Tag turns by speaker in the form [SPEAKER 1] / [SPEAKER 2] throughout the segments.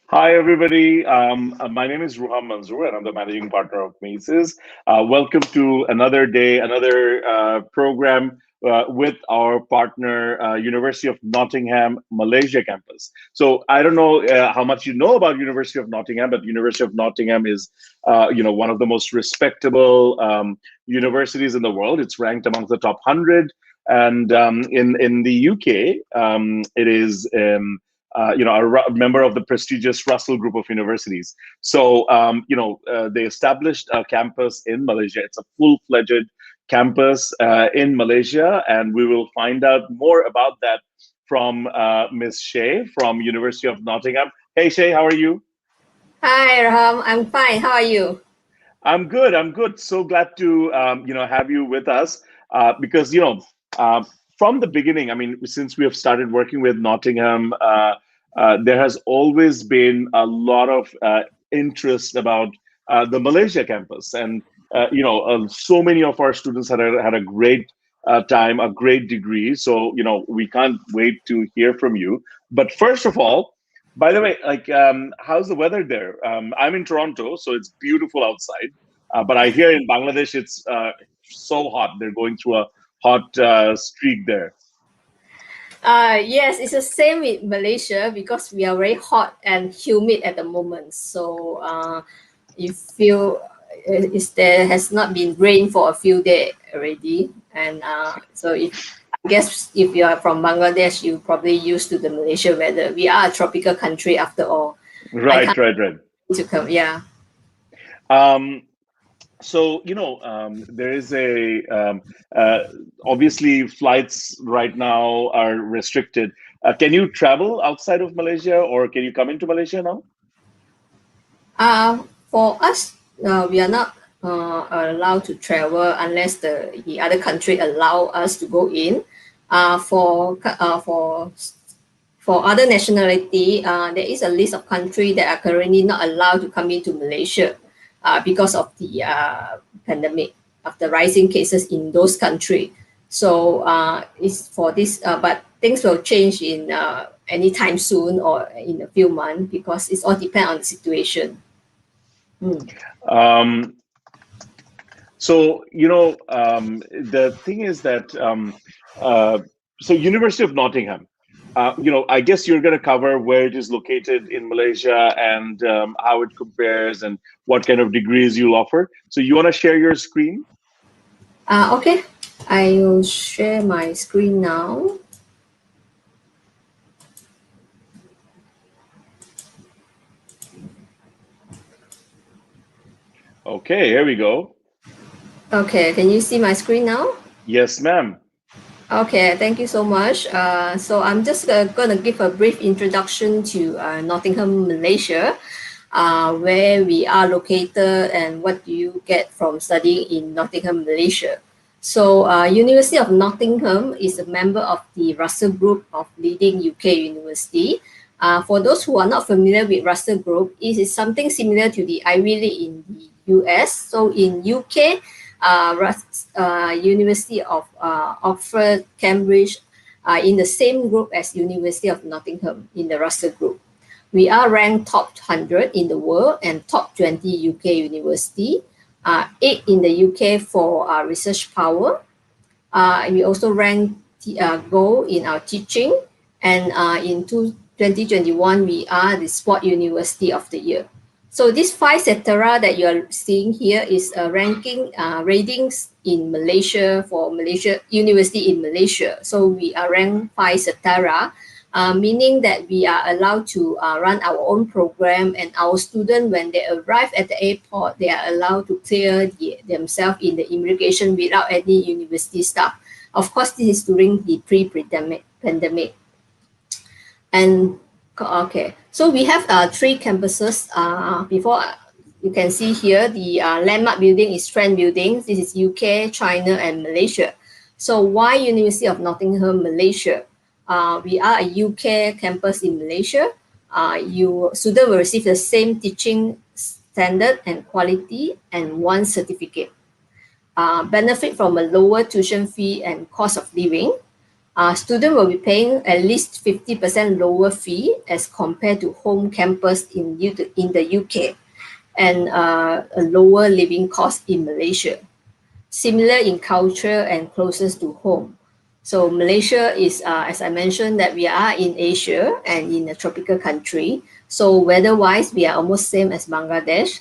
[SPEAKER 1] Hi, everybody. My name is Ruham Manzoor, and I'm the managing partner of Maces. Welcome to another day, another program with our partner, University of Nottingham, Malaysia campus. So I don't know how much you know about University of Nottingham, but University of Nottingham is, one of the most respectable universities in the world. It's ranked amongst the top 100, and in the UK, it is. A member of the prestigious Russell Group of Universities. So, they established a campus in Malaysia. It's a full-fledged campus in Malaysia, and we will find out more about that from Ms. Shay from University of Nottingham. Hey, Shay, how are you?
[SPEAKER 2] Hi, Raham. I'm fine. How are you?
[SPEAKER 1] I'm good. I'm good. So glad to have you with us because uh, from the beginning. I mean, since we have started working with Nottingham, there has always been a lot of interest about the Malaysia campus, and so many of our students had a great time, a great degree. So we can't wait to hear from you. But first of all, by the way, how's the weather there? I'm in Toronto, so it's beautiful outside. But I hear in Bangladesh it's so hot. They're going through a hot streak there.
[SPEAKER 2] Yes, it's the same with Malaysia because we are very hot and humid at the moment. So you feel there has not been rain for a few days already, and I guess if you are from Bangladesh, you probably used to the Malaysia weather. We are a tropical country after all. I
[SPEAKER 1] Right,
[SPEAKER 2] can't
[SPEAKER 1] right, right.
[SPEAKER 2] to come. Yeah.
[SPEAKER 1] Um, so there is a uh, obviously flights right now are restricted. Can you travel outside of Malaysia, or can you come into Malaysia now?
[SPEAKER 2] For us, we are not allowed to travel unless the other country allow us to go in. Uh, for co- uh, for for other nationality, there is a list of countries that are currently not allowed to come into Malaysia because of the pandemic of the rising cases in those countries. So it's for this, but things will change in anytime soon or in a few months because it's all depend on the situation. Mm.
[SPEAKER 1] Um, the thing is that uh, University of Nottingham. I guess you're going to cover where it is located in Malaysia and how it compares and what kind of degrees you'll offer. So you want to share your screen?
[SPEAKER 2] Okay, I will share my screen now.
[SPEAKER 1] Okay, here we go.
[SPEAKER 2] Okay, can you see my screen now?
[SPEAKER 1] Yes, ma'am.
[SPEAKER 2] Okay, thank you so much. So I'm just going to give a brief introduction to Nottingham, Malaysia, where we are located and what do you get from studying in Nottingham, Malaysia. So University of Nottingham is a member of the Russell Group of leading UK university. For those who are not familiar with Russell Group, it is something similar to the Ivy League in the US. So in UK, University of Oxford, Cambridge, in the same group as University of Nottingham in the Russell Group. We are ranked top 100 in the world and top 20 UK university, 8 in the UK for research power. We also rank gold in our teaching, and in 2021, we are the Sport University of the Year. So this five cetera that you are seeing here is a ranking ratings in Malaysia for Malaysia University in Malaysia. So we are ranked five cetera, meaning that we are allowed to run our own program, and our students, when they arrive at the airport, they are allowed to clear themselves in the immigration without any university staff. Of course, this is during the pre-pandemic. And okay, so we have three campuses. Before you can see here, the landmark building is Strand Building. This is UK, China, and Malaysia. So why University of Nottingham, Malaysia? We are a UK campus in Malaysia. You student will receive the same teaching standard and quality and one certificate. Benefit from a lower tuition fee and cost of living. Students will be paying at least 50% lower fee as compared to home campus in the UK, and a lower living cost in Malaysia. Similar in culture and closest to home. So Malaysia is, as I mentioned, that we are in Asia and in a tropical country. So weather-wise, we are almost same as Bangladesh.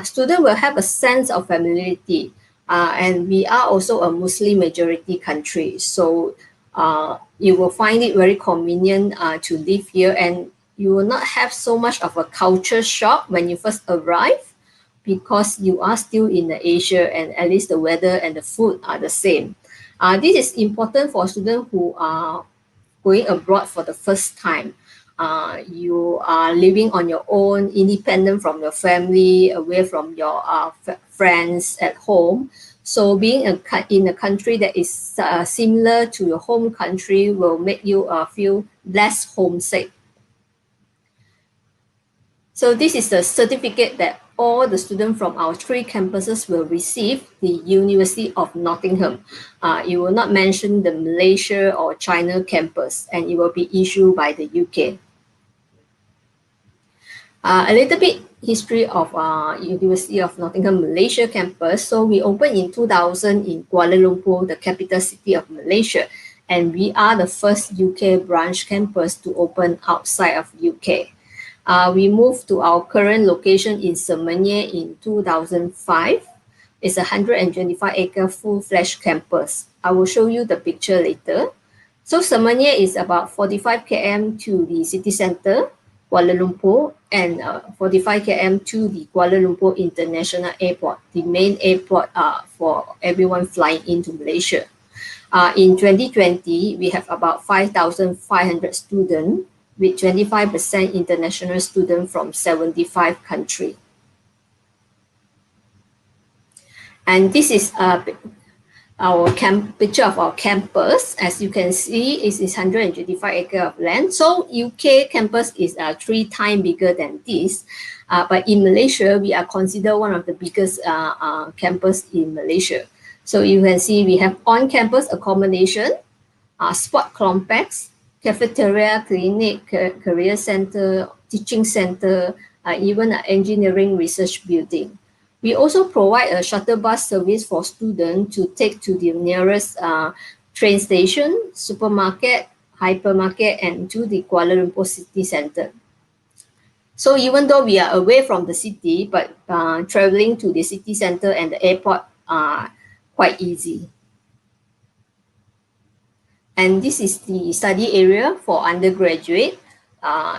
[SPEAKER 2] Students will have a sense of familiarity, and we are also a Muslim majority country. So you will find it very convenient to live here, and you will not have so much of a culture shock when you first arrive, because you are still in the Asia, and at least the weather and the food are the same. This is important for students who are going abroad for the first time. You are living on your own, independent from your family, away from your friends at home. So being in a country that is similar to your home country will make you feel less homesick. So this is the certificate that all the students from our 3 campuses will receive, the University of Nottingham. It will not mention the Malaysia or China campus, and it will be issued by the UK. A little bit history of University of Nottingham Malaysia campus. So we opened in 2000 in Kuala Lumpur, the capital city of Malaysia, and we are the first UK branch campus to open outside of UK. We moved to our current location in Semenyih in 2005. It's a 125-acre full-fledged campus. I will show you the picture later. So Semenyih is about 45 km to the city center, Kuala Lumpur, and 45 km to the Kuala Lumpur International Airport, the main airport for everyone flying into Malaysia. In 2020, we have about 5,500 students, with 25% international students from 75 countries. And this is our picture of our campus. As you can see, it is 125 acres of land. So UK campus is 3 times bigger than this. But in Malaysia, we are considered one of the biggest campus in Malaysia. So you can see we have on-campus accommodation, sport complex, cafeteria, clinic, career center, teaching center, even an engineering research building. We also provide a shuttle bus service for students to take to the nearest train station, supermarket, hypermarket, and to the Kuala Lumpur city center. So even though we are away from the city, but traveling to the city center and the airport are quite easy. And this is the study area for undergraduate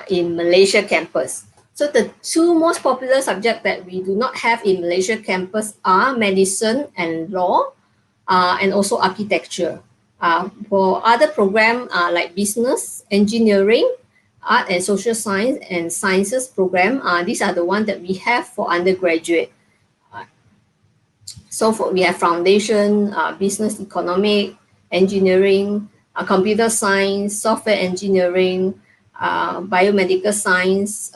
[SPEAKER 2] in Malaysia campus. So the 2 most popular subjects that we do not have in Malaysia campus are medicine and law, and also architecture. For other programs like business, engineering, art and social science, and sciences program, these are the ones that we have for undergraduate. So we have foundation, business, economic, engineering, computer science, software engineering, biomedical science.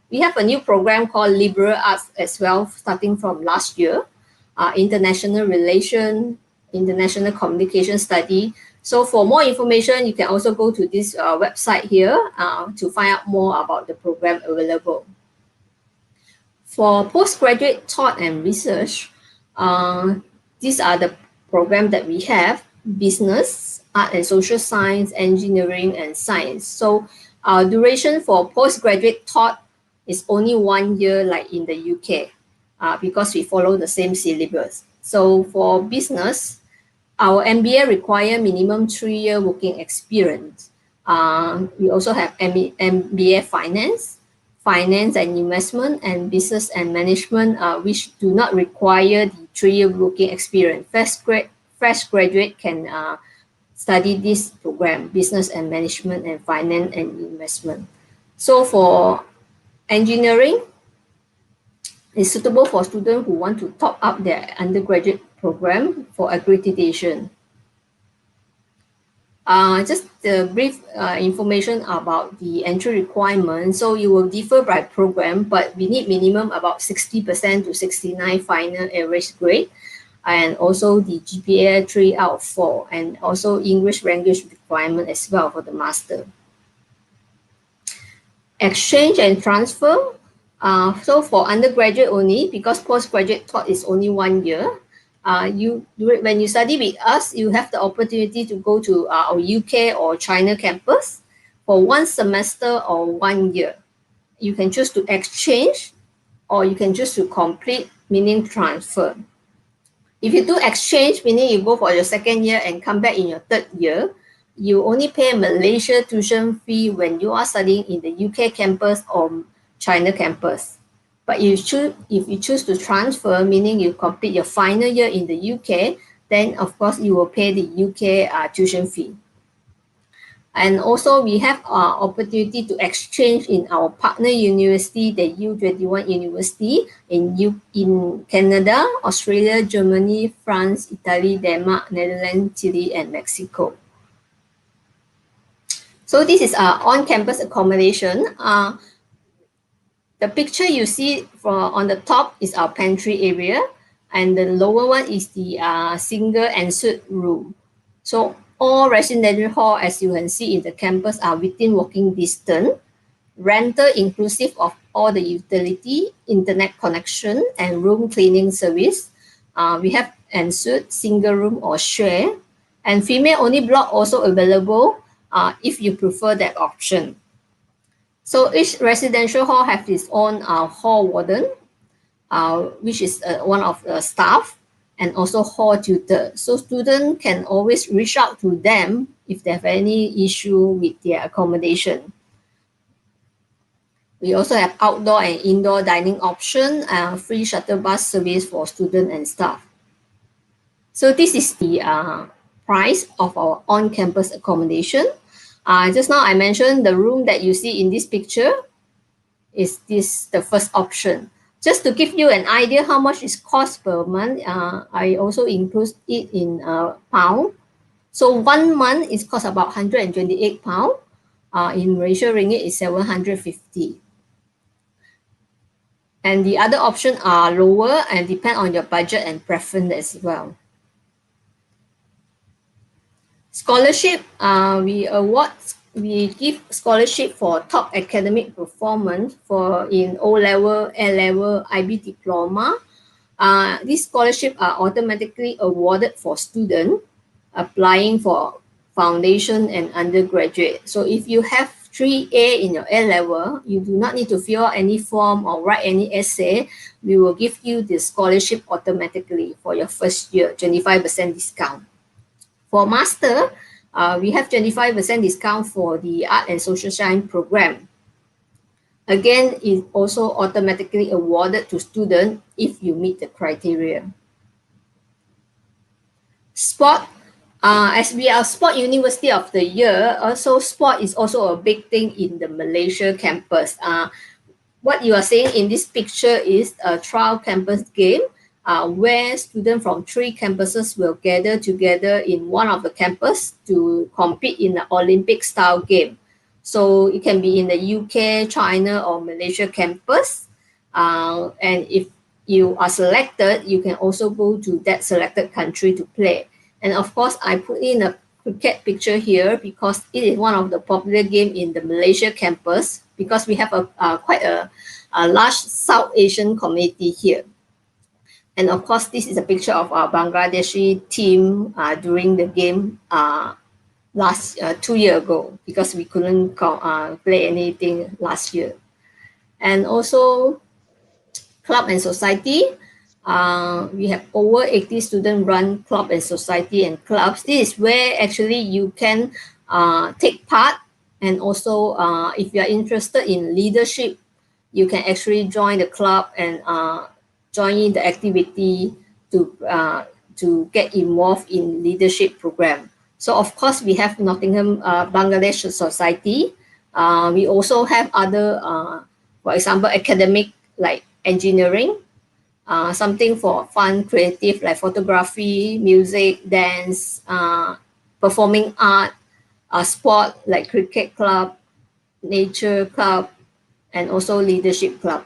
[SPEAKER 2] We have a new program called liberal arts as well, starting from last year. International relation, international communication study. So for more information, you can also go to this website here to find out more about the program available. For postgraduate thought and research, these are the programs that we have: business, art and social science, engineering, and science. So our duration for postgraduate thought is only 1 year, like in the UK, because we follow the same syllabus. So for business, our MBA require minimum 3-year working experience. We also have MBA finance and investment, and business and management, which do not require the 3-year working experience. Fresh graduate can study this program, business and management and finance and investment. So for engineering, it's suitable for students who want to top up their undergraduate program for accreditation. Just the brief information about the entry requirements. So it will differ by program, but we need minimum about 60% to 69 final average grade. and also the GPA 3 out of 4, and also English language requirement as well for the master. Exchange and transfer. So for undergraduate only, because postgraduate taught is only 1 year, when you study with us, you have the opportunity to go to our UK or China campus for 1 semester or 1 year. You can choose to exchange, or you can choose to complete, meaning transfer. If you do exchange, meaning you go for your 2nd year and come back in your 3rd year, you only pay Malaysia tuition fee when you are studying in the UK campus or China campus. But if you choose to transfer, meaning you complete your final year in the UK, then of course you will pay the UK tuition fee. And also we have opportunity to exchange in our partner university, the U21 University in Canada, Australia, Germany, France, Italy, Denmark, Netherlands, Chile, and Mexico. So this is our on-campus accommodation. The picture you see on the top is our pantry area, and the lower one is the single ensuite room. So all residential hall, as you can see in the campus, are within walking distance. Rental inclusive of all the utility, internet connection, and room cleaning service. We have ensuite, single room, or share. And female only block also available if you prefer that option. So each residential hall have its own hall warden, which is one of the staff, and also hall tutor. So students can always reach out to them if they have any issue with their accommodation. We also have outdoor and indoor dining option, free shuttle bus service for students and staff. So this is the price of our on-campus accommodation. Just now I mentioned the room that you see in this picture is the first option. Just to give you an idea how much it costs per month, I also include it in pound. So 1 month is cost about 128 pound. In Malaysia ringgit is 750. And the other options are lower and depend on your budget and preference as well. Scholarship, we give scholarship for top academic performance in O-level, A-level, IB diploma. These scholarships are automatically awarded for students applying for foundation and undergraduate. So if you have 3A in your A-level, you do not need to fill out any form or write any essay. We will give you the scholarship automatically for your first year, 25% discount. For master, we have 25% discount for the art and social science program. Again, it's also automatically awarded to students if you meet the criteria. Sport, as we are Sport University of the Year, also sport is also a big thing in the Malaysia campus. What you are seeing in this picture is a trial campus game where students from 3 campuses will gather together in one of the campus to compete in the Olympic style game. So it can be in the UK, China, or Malaysia campus. And if you are selected, you can also go to that selected country to play. And of course, I put in a cricket picture here because it is one of the popular game in the Malaysia campus because we have quite a large South Asian community here. And of course, this is a picture of our Bangladeshi team during the game 2 years ago because we couldn't play anything last year. And also club and society. We have over 80 students run club and society and clubs. This is where actually you can take part, and also if you are interested in leadership, you can actually join the club and join the activity to get involved in leadership program. So of course we have Nottingham Bangladesh Society. We also have other, for example, academic like engineering, something for fun, creative like photography, music, dance, performing art, sport like cricket club, nature club, and also leadership club.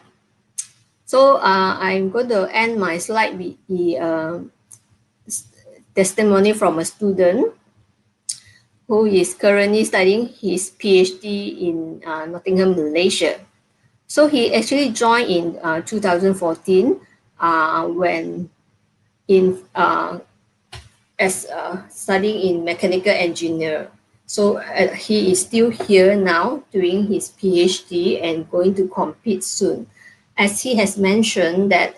[SPEAKER 2] So I'm going to end my slide with the testimony from a student who is currently studying his PhD in Nottingham, Malaysia. So he actually joined in 2014 when as studying in mechanical engineer. So he is still here now doing his PhD and going to compete soon. As he has mentioned that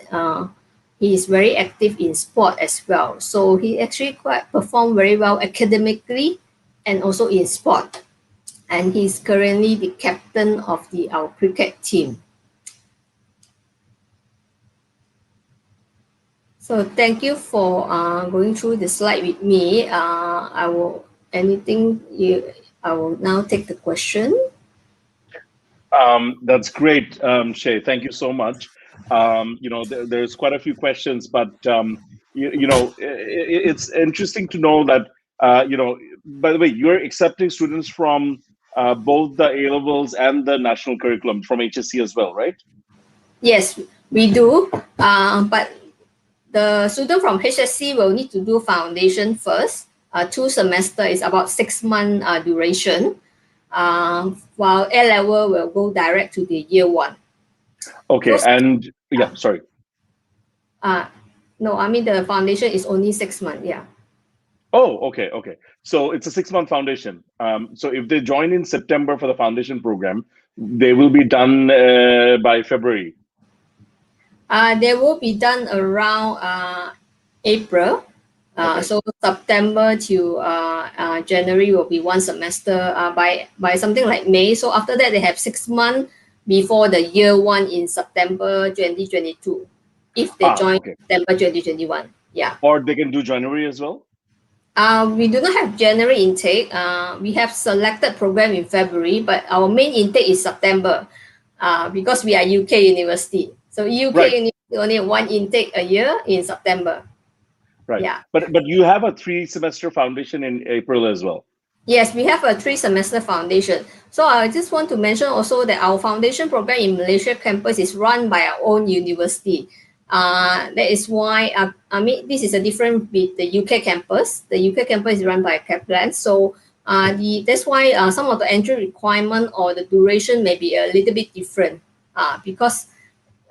[SPEAKER 2] he is very active in sport as well. So he actually quite performed very well academically and also in sport. And he's currently the captain of our cricket team. So thank you for going through the slide with me. I will now take the question.
[SPEAKER 1] That's great, Shay. Thank you so much. There's quite a few questions, but it's interesting to know that by the way, you're accepting students from both the A levels and the national curriculum from HSC as well, right?
[SPEAKER 2] Yes, we do. But the student from HSC will need to do foundation first. 2 semester is about 6-month duration. While A level will go direct to the year 1.
[SPEAKER 1] Okay, and yeah, sorry.
[SPEAKER 2] No, I mean the foundation is only 6 months. Yeah.
[SPEAKER 1] Oh, okay. So it's a 6-month foundation. So if they join in September for the foundation program, they will be done by February.
[SPEAKER 2] They will be done around April.
[SPEAKER 1] Okay.
[SPEAKER 2] So September to January will be 1 semester. By something like May. So after that, they have 6 months before the year 1 in September 2022. If they join September 2021, yeah.
[SPEAKER 1] Or they can do January as well.
[SPEAKER 2] We do not have January intake. We have selected program in February, but our main intake is September because we are UK university. So UK university only 1 intake a year in September.
[SPEAKER 1] Right.
[SPEAKER 2] Yeah.
[SPEAKER 1] But you have a 3-semester foundation in April as well.
[SPEAKER 2] Yes, we have a 3-semester foundation. So I just want to mention also that our foundation program in Malaysia campus is run by our own university. That is why this is a different with the UK campus. The UK campus is run by Kaplan. So that's why some of the entry requirement or the duration may be a little bit different because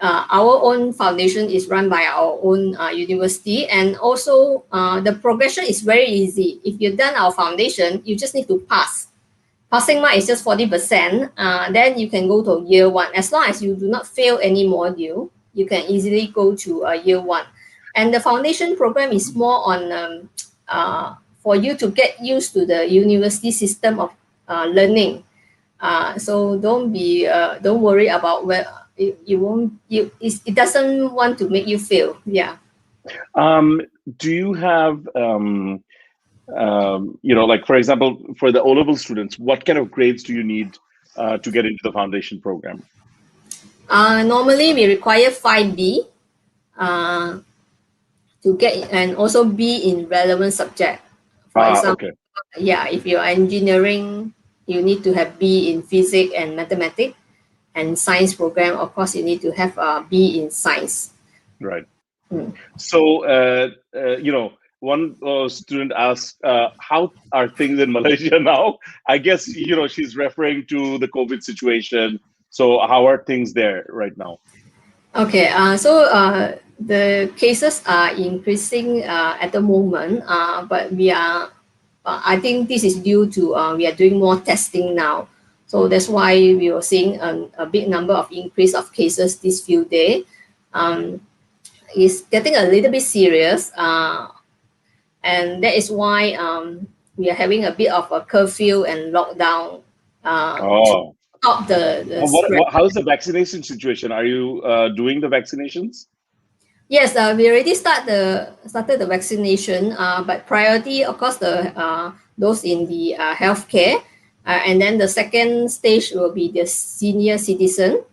[SPEAKER 2] our own foundation is run by our own university, and also the progression is very easy. If you've done our foundation, you just need to pass. Passing mark is just 40%. Then you can go to year 1. As long as you do not fail any module, you can easily go to year 1. And the foundation program is more on for you to get used to the university system of learning. So don't worry about where it doesn't want to make you fail. Yeah.
[SPEAKER 1] Do you have like for example, for the O-level students, what kind of grades do you need to get into the foundation program?
[SPEAKER 2] Normally we require 5B to get, and also B in relevant subject. For example, yeah, if you're engineering, you need to have B in physics and mathematics. And science program, of course, you need to have a B in science.
[SPEAKER 1] Right. So, one student asked, how are things in Malaysia now? I guess, she's referring to the COVID situation. So how are things there right now?
[SPEAKER 2] Okay, so the cases are increasing at the moment, but we are, I think this is due to we are doing more testing now. So that's why we were seeing a big number of increase of cases this few days. It's getting a little bit serious, and that is why we are having a bit of a curfew and lockdown. To stop the spread.
[SPEAKER 1] How's the vaccination situation? Are you doing the vaccinations?
[SPEAKER 2] Yes, we already started the vaccination, but priority, of course, those in the healthcare. And then the second stage will be the senior citizen.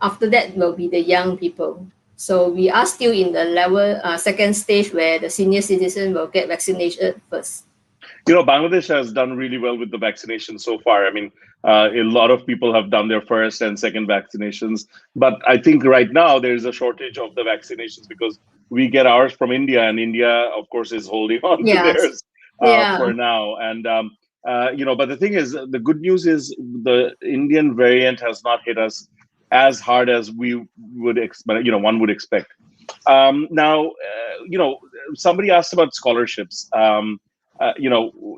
[SPEAKER 2] After that will be the young people. So we are still in the second stage where the senior citizen will get vaccinated first.
[SPEAKER 1] Bangladesh has done really well with the vaccination so far. I mean, a lot of people have done their first and second vaccinations. But I think right now there's a shortage of the vaccinations because we get ours from India, and India, of course, is holding on to
[SPEAKER 2] Yes.
[SPEAKER 1] theirs
[SPEAKER 2] Yeah.
[SPEAKER 1] for now. And but the thing is, the good news is the Indian variant has not hit us as hard as we would expect. One would expect. Now, somebody asked about scholarships.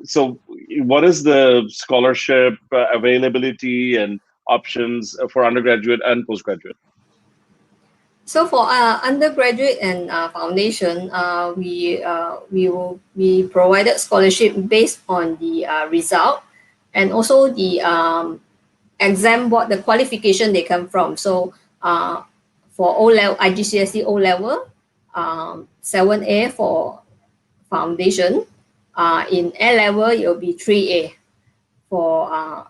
[SPEAKER 1] So what is the scholarship availability and options for undergraduate and postgraduate?
[SPEAKER 2] So for undergraduate and foundation, we provided scholarship based on the result, and also the exam board, the qualification they come from. So for O level, IGCSE O level, 7A for foundation. In A level, it will be 3A for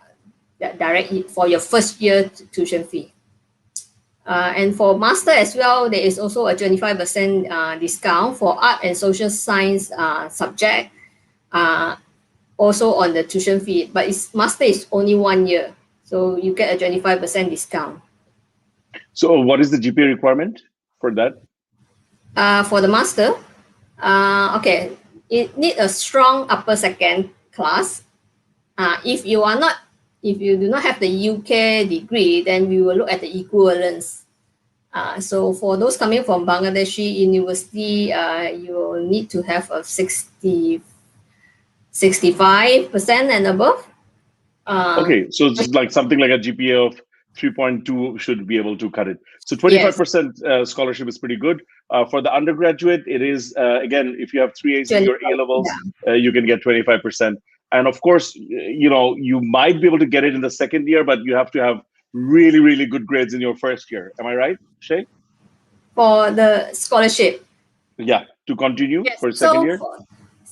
[SPEAKER 2] direct for your first year tuition fee. And for master as well, there is also a 25% discount for art and social science subject, also on the tuition fee. But master is only 1 year, so you get a 25% discount.
[SPEAKER 1] So what is the GPA requirement for that?
[SPEAKER 2] For the master, okay, it need a strong upper second class. If you do not have the UK degree, then we will look at the equivalence. So for those coming from Bangladeshi university, you will need to have a 65% and above.
[SPEAKER 1] Okay, so it's like something like a GPA of 3.2 should be able to cut it. So 25% scholarship is pretty good. For the undergraduate, it is, again, if you have 3 AC or A levels, you can get 25%. And of course, you might be able to get it in the second year, but you have to have really, really good grades in your first year. Am I right, Shay?
[SPEAKER 2] For the scholarship.
[SPEAKER 1] Yeah, to continue for second year.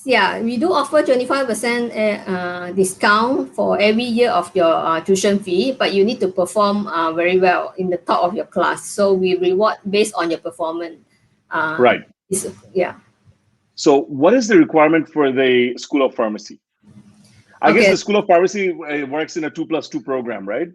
[SPEAKER 2] Yeah, we do offer 25% discount for every year of your tuition fee, but you need to perform very well in the top of your class. So we reward based on your performance.
[SPEAKER 1] Right.
[SPEAKER 2] Yeah.
[SPEAKER 1] So what is the requirement for the School of Pharmacy? I guess the School of Pharmacy works in a 2+2 program, right?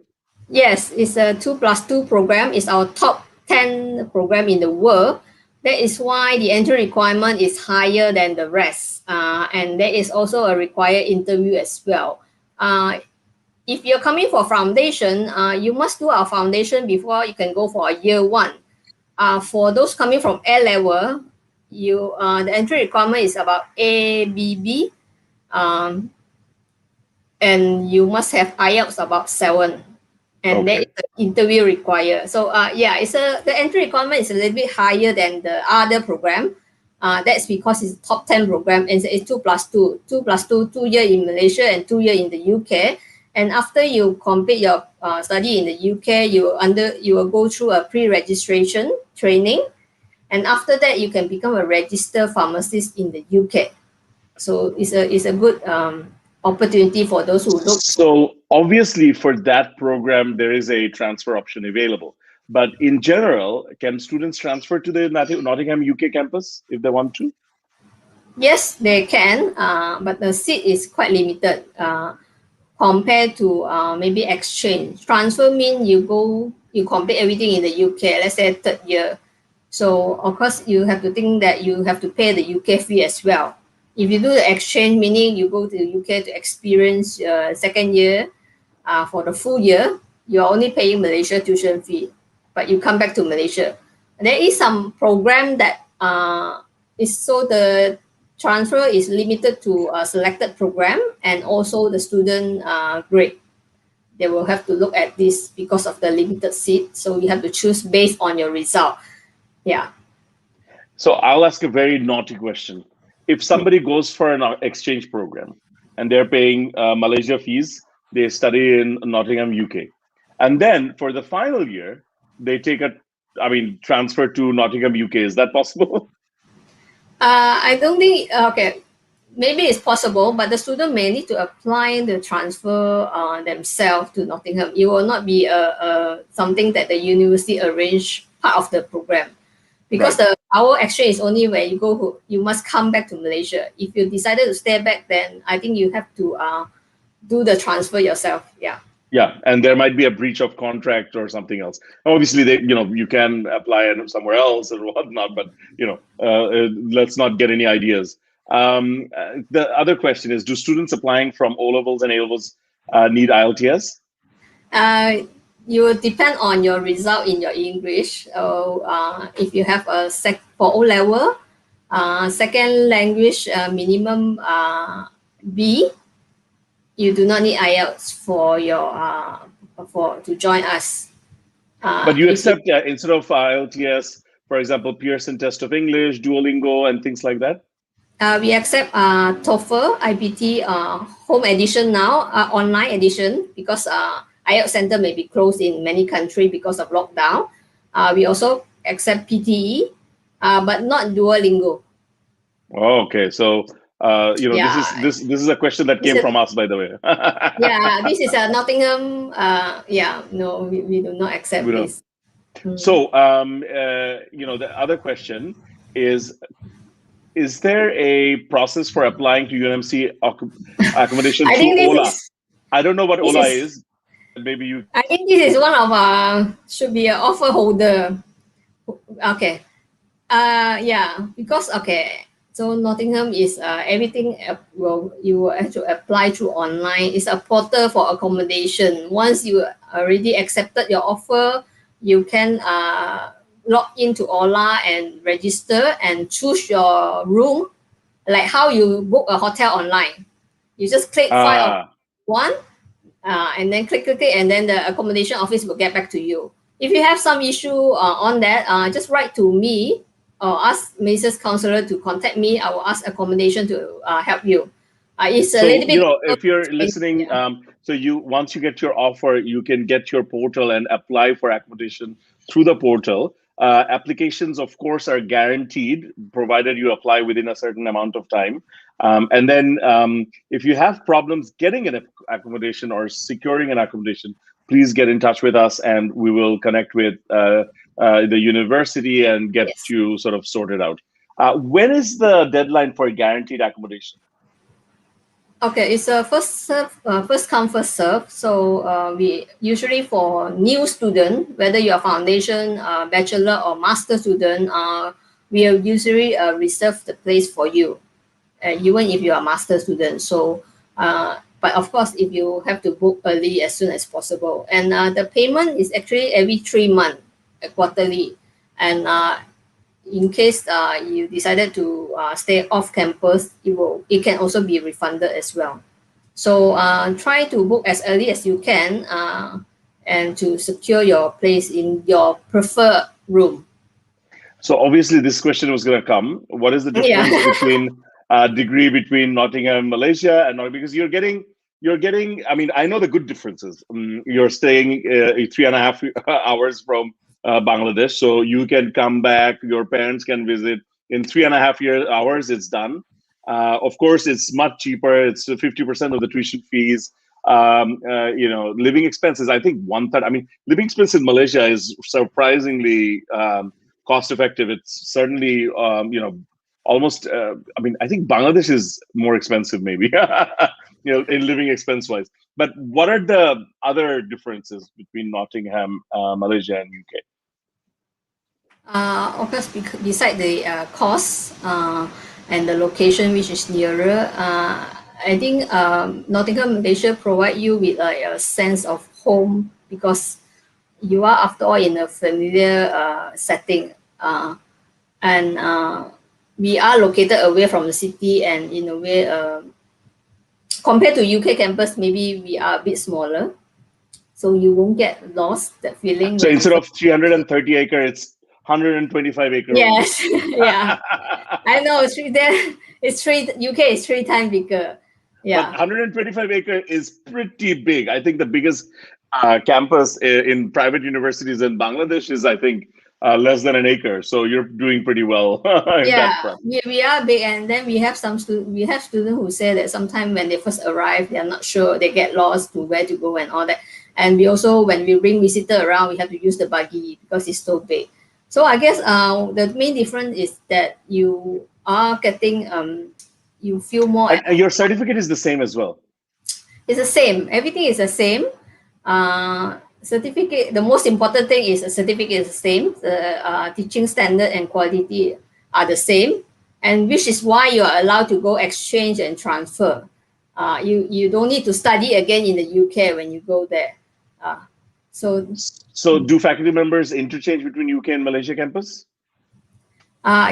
[SPEAKER 2] Yes, it's a 2+2 program. It's our top 10 program in the world. That is why the entry requirement is higher than the rest. And there is also a required interview as well. If you're coming for foundation, you must do our foundation before you can go for a year one. For those coming from A level, the entry requirement is about ABB. And you must have IELTS about 7. And there is an interview required. So the entry requirement is a little bit higher than the other program. That's because it's top 10 program, and it's 2+2. 2+2, 2 years in Malaysia and 2 years in the UK. And after you complete your study in the UK, you will go through a pre-registration training, and after that you can become a registered pharmacist in the UK. So it's a good opportunity for those who look.
[SPEAKER 1] So obviously for that program, there is a transfer option available. But in general, can students transfer to the Nottingham UK campus if they want to?
[SPEAKER 2] Yes, they can, but the seat is quite limited compared to maybe exchange. Transfer means you complete everything in the UK, let's say third year. So of course you have to think that you have to pay the UK fee as well. If you do the exchange, meaning you go to the UK to experience second year for the full year, you're only paying Malaysia tuition fee, but you come back to Malaysia. There is some program that the transfer is limited to a selected program and also the student grade. They will have to look at this because of the limited seat. So you have to choose based on your result. Yeah.
[SPEAKER 1] So I'll ask a very naughty question. If somebody goes for an exchange program and they're paying Malaysia fees, they study in Nottingham, UK. And then for the final year, they transfer to Nottingham, UK. Is that possible?
[SPEAKER 2] I don't think, maybe it's possible, but the student may need to apply the transfer themselves to Nottingham. It will not be something that the university arrange part of the program. Because our exchange is only where you must come back to Malaysia. If you decided to stay back, then I think you have to do the transfer yourself. Yeah.
[SPEAKER 1] Yeah, and there might be a breach of contract or something else. Obviously, you can apply somewhere else or whatnot, but let's not get any ideas. The other question is: do students applying from O levels and A levels need IELTS?
[SPEAKER 2] You will depend on your result in your English. So if you have a for O level, second language minimum B, you do not need IELTS for your to join us.
[SPEAKER 1] But you accept instead of IELTS, for example, Pearson Test of English, Duolingo, and things like that.
[SPEAKER 2] We accept TOEFL, IBT, home edition now, online edition, because IELTS center may be closed in many countries because of lockdown. We also accept PTE, but not Duolingo.
[SPEAKER 1] Oh, okay, so
[SPEAKER 2] Yeah.
[SPEAKER 1] this is a question that came from us, by the way.
[SPEAKER 2] Yeah, this is a Nottingham. Yeah, no, we do not accept
[SPEAKER 1] We don't.
[SPEAKER 2] this.
[SPEAKER 1] So, the other question is there a process for applying to UNMC accommodation
[SPEAKER 2] I
[SPEAKER 1] through
[SPEAKER 2] think
[SPEAKER 1] Ola? I don't know what Ola is. Maybe you.
[SPEAKER 2] I think this is one of should be an offer holder. Okay. Yeah, because so Nottingham is everything. Well, you will have to apply through online. It's a portal for accommodation. Once you already accepted your offer, you can log into Ola and register and choose your room, like how you book a hotel online. You just click find one, and then click, and then the accommodation office will get back to you. If you have some issue on that, just write to me or ask Mrs. Counselor to contact me. I will ask accommodation to help you. It's a little bit.
[SPEAKER 1] If you're listening, so once you get your offer, you can get your portal and apply for accommodation through the portal. Applications, of course, are guaranteed provided you apply within a certain amount of time. And then if you have problems getting an accommodation or securing an accommodation, please get in touch with us and we will connect with the university and get you sort of sorted out. When is the deadline for guaranteed accommodation?
[SPEAKER 2] Okay, it's a first come first serve. So we usually for new student, whether you're foundation, bachelor or master student, we will usually reserve the place for you, even if you are a master student. So, but of course, if you have to book early as soon as possible, and the payment is actually every 3 months, quarterly, and in case you decided to stay off campus, it can also be refunded as well. So try to book as early as you can and to secure your place in your preferred room.
[SPEAKER 1] So obviously this question was going to come. What is the difference between degree between Nottingham, Malaysia and Nottingham? Because you're getting, I mean, I know the good differences. You're staying 3.5 hours from Bangladesh, so you can come back, your parents can visit. In 3.5 hours, it's done. Of course, it's much cheaper. It's 50% of the tuition fees. Living expenses, I think 1/3. I mean, living expense in Malaysia is surprisingly cost effective. It's certainly, almost, I mean, I think Bangladesh is more expensive maybe, in living expense wise. But what are the other differences between Nottingham, Malaysia and UK?
[SPEAKER 2] Of course, beside the cost and the location which is nearer, I think Nottingham, Malaysia provide you with a sense of home because you are after all in a familiar setting, and we are located away from the city, and in a way, compared to UK campus, maybe we are a bit smaller, so you won't get lost that feeling.
[SPEAKER 1] So instead of 330 acre, it's 125 acre.
[SPEAKER 2] Yes, yeah. I know it's three. UK is 3 times bigger. Yeah.
[SPEAKER 1] But 125 acre is pretty big. I think the biggest campus in private universities in Bangladesh is, I think, less than an acre. So you're doing pretty well.
[SPEAKER 2] We are big, and then we have students who say that sometimes when they first arrive, they are not sure, they get lost to where to go and all that. And we also, when we bring visitor around, we have to use the buggy because it's so big. So I guess the main difference is that you are getting you feel more.
[SPEAKER 1] And your certificate is the same as well.
[SPEAKER 2] It's the same. Everything is the same. Certificate, the most important thing is a certificate is the same. The teaching standard and quality are the same, and which is why you are allowed to go exchange and transfer. You don't need to study again in the UK when you go there. So
[SPEAKER 1] So do faculty members interchange between UK and Malaysia campus?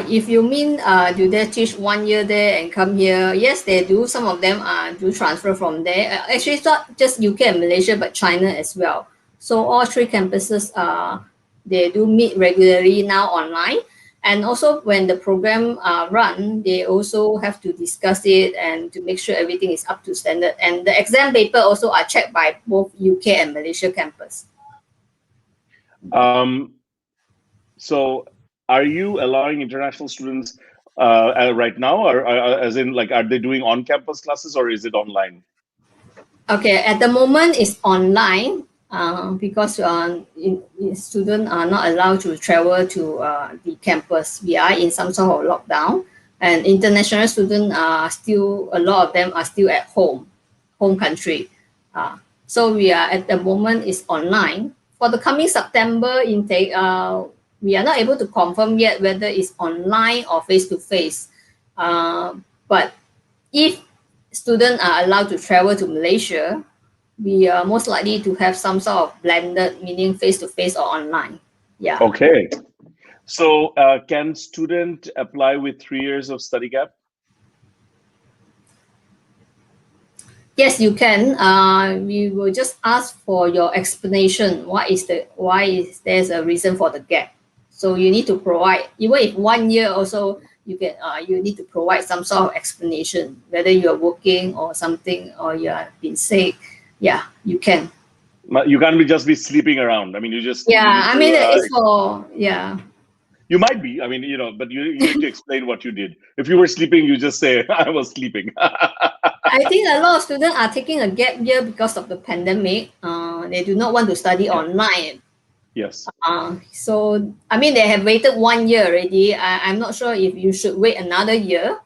[SPEAKER 2] if you mean do they teach 1 year there and come here? Yes, they do. Some of them do transfer from there. Actually, it's not just UK and Malaysia, but China as well. So all three campuses, they do meet regularly now online. And also when the program run, they also have to discuss it and to make sure everything is up to standard. And the exam paper also are checked by both UK and Malaysia campus.
[SPEAKER 1] So are you allowing international students right now, or as in, like, are they doing on-campus classes or is it online?
[SPEAKER 2] Okay, at the moment it's online because students are not allowed to travel to the campus. We are in some sort of lockdown, and international students are still, a lot of them are still at home country. So we are at the moment is online. For the coming September intake, we are not able to confirm yet whether it's online or face-to-face. But if students are allowed to travel to Malaysia, we are most likely to have some sort of blended, meaning face-to-face or online. Yeah.
[SPEAKER 1] Okay. So can student apply with 3 years of study gap?
[SPEAKER 2] Yes, you can. We will just ask for your explanation. Why is there's a reason for the gap? So you need to provide, even if 1 year also, you can you need to provide some sort of explanation, whether you are working or something, or you have been sick. Yeah, you can.
[SPEAKER 1] You can't just be sleeping around. I mean, you just
[SPEAKER 2] I mean, it's for
[SPEAKER 1] You might be. I mean, but you need to explain what you did. If you were sleeping, you just say, "I was sleeping."
[SPEAKER 2] I think a lot of students are taking a gap year because of the pandemic. They do not want to study online.
[SPEAKER 1] Yes.
[SPEAKER 2] So, I mean, they have waited 1 year already. I'm not sure if you should wait another year.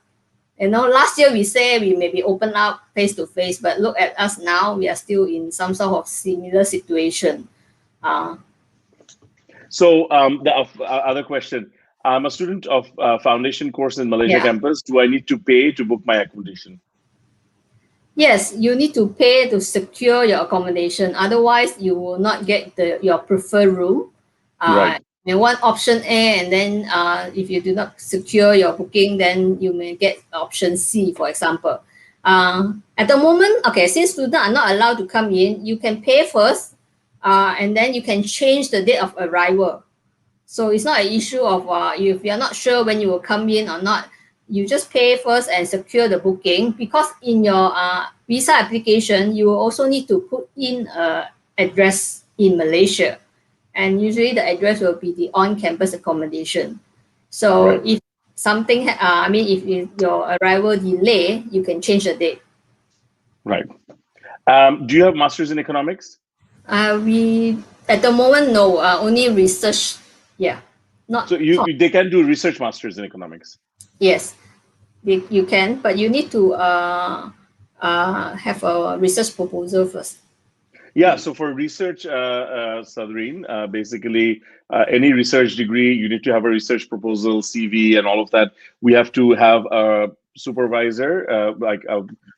[SPEAKER 2] Last year we say we maybe open up face to face, but look at us now. We are still in some sort of similar situation.
[SPEAKER 1] So the other question: I'm a student of foundation course in Malaysia campus. Do I need to pay to book my accommodation?
[SPEAKER 2] Yes, you need to pay to secure your accommodation. Otherwise, you will not get your preferred room.
[SPEAKER 1] Right.
[SPEAKER 2] You want option A, and then if you do not secure your booking, then you may get option C, for example. At the moment, okay, since students are not allowed to come in, you can pay first, and then you can change the date of arrival. So it's not an issue of if you're not sure when you will come in or not, you just pay first and secure the booking, because in your visa application, you will also need to put in address in Malaysia. And usually the address will be the on-campus accommodation. So if something, if your arrival delay, you can change the date.
[SPEAKER 1] Right. Do you have masters in economics?
[SPEAKER 2] We at the moment no, only research. Yeah, not.
[SPEAKER 1] So they can do research masters in economics.
[SPEAKER 2] Yes, you can, but you need to have a research proposal first.
[SPEAKER 1] Yeah, so for research, Sadreen, basically any research degree, you need to have a research proposal, CV, and all of that. We have to have a supervisor,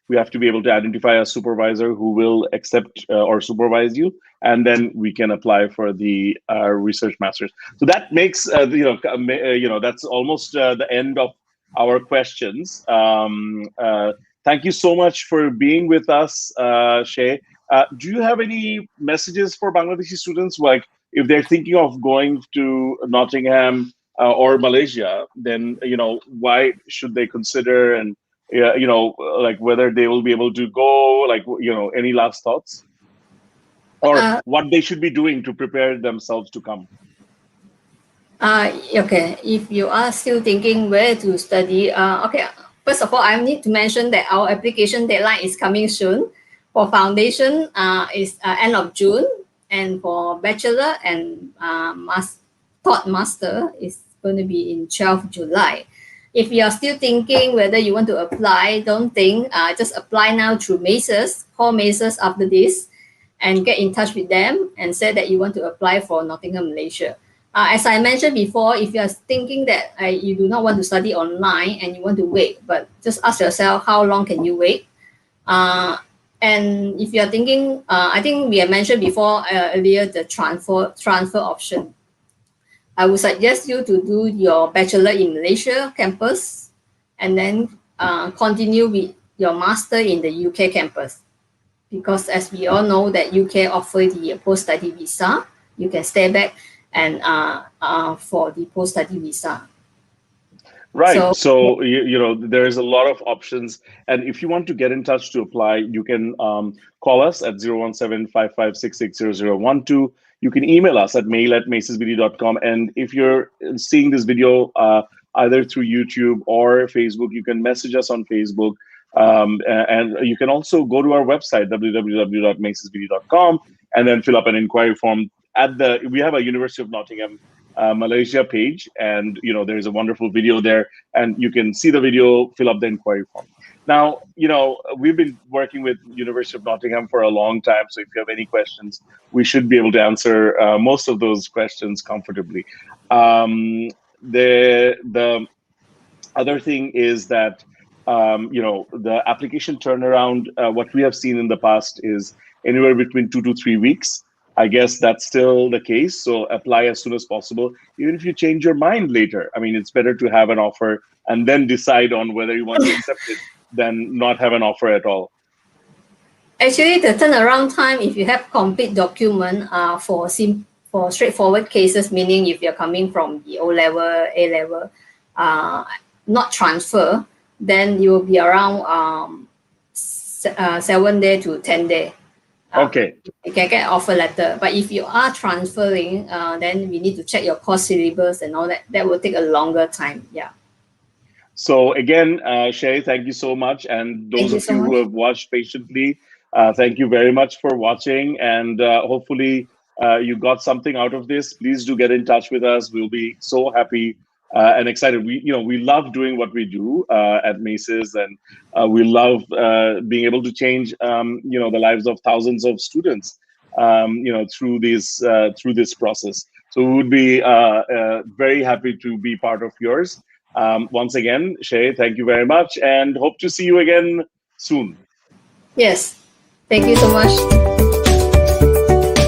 [SPEAKER 1] we have to be able to identify a supervisor who will accept or supervise you, and then we can apply for the research masters. So that makes, that's almost the end of our questions. Thank you so much for being with us, Shay. Do you have any messages for Bangladeshi students, like if they're thinking of going to Nottingham or Malaysia, then why should they consider, and like whether they will be able to go, like any last thoughts, or what they should be doing to prepare themselves to come?
[SPEAKER 2] Okay, if you are still thinking where to study, okay, first of all, I need to mention that our application deadline is coming soon. For foundation, is end of June, and for bachelor and master is going to be in 12 July. If you are still thinking whether you want to apply, don't think, just apply now through Masers, call Masers after this. and get in touch with them and say that you want to apply for Nottingham Malaysia. As I mentioned before, if you are thinking that you do not want to study online and you want to wait, but just ask yourself how long can you wait. And if you are thinking, I think we have mentioned before earlier the transfer option. I would suggest you to do your bachelor in Malaysia campus and then continue with your master in the UK campus. Because as we all know that UK offer the post-study visa, you can stay back and for the post-study visa.
[SPEAKER 1] Right. So, you know, there's a lot of options. And if you want to get in touch to apply, you can call us at 017-5566-0012. You can email us at mail@macesbd.com. And if you're seeing this video either through YouTube or Facebook, you can message us on Facebook. And you can also go to our website, www.macesbd.com, and then fill up an inquiry form. We have a University of Nottingham Malaysia page, and you know there's a wonderful video there, and you can see the video, fill up the inquiry form. Now, you know, we've been working with University of Nottingham for a long time, so if you have any questions, we should be able to answer most of those questions comfortably. The other thing is that you know, the application turnaround, what we have seen in the past is anywhere between 2 to 3 weeks. I guess that's still the case. So apply as soon as possible. Even if you change your mind later, I mean, it's better to have an offer and then decide on whether you want to accept it than not have an offer at all.
[SPEAKER 2] Actually, the turnaround time, if you have complete document for straightforward cases, meaning if you're coming from the O-level, A-level, not transfer, then you will be around 7 days to 10 days.
[SPEAKER 1] Okay.
[SPEAKER 2] You can get offer letter. But if you are transferring, then we need to check your course syllabus and all that. That will take a longer time. Yeah.
[SPEAKER 1] So again, Shay, thank you so much. And those of you who have watched patiently, thank you very much for watching. And hopefully you got something out of this. Please do get in touch with us. We'll be so happy and excited. We love doing what we do at Maces, and we love being able to change the lives of thousands of students through this process. So we would be very happy to be part of yours. Once again, Shay, thank you very much, and hope to see you again soon.
[SPEAKER 2] Yes, thank you so much.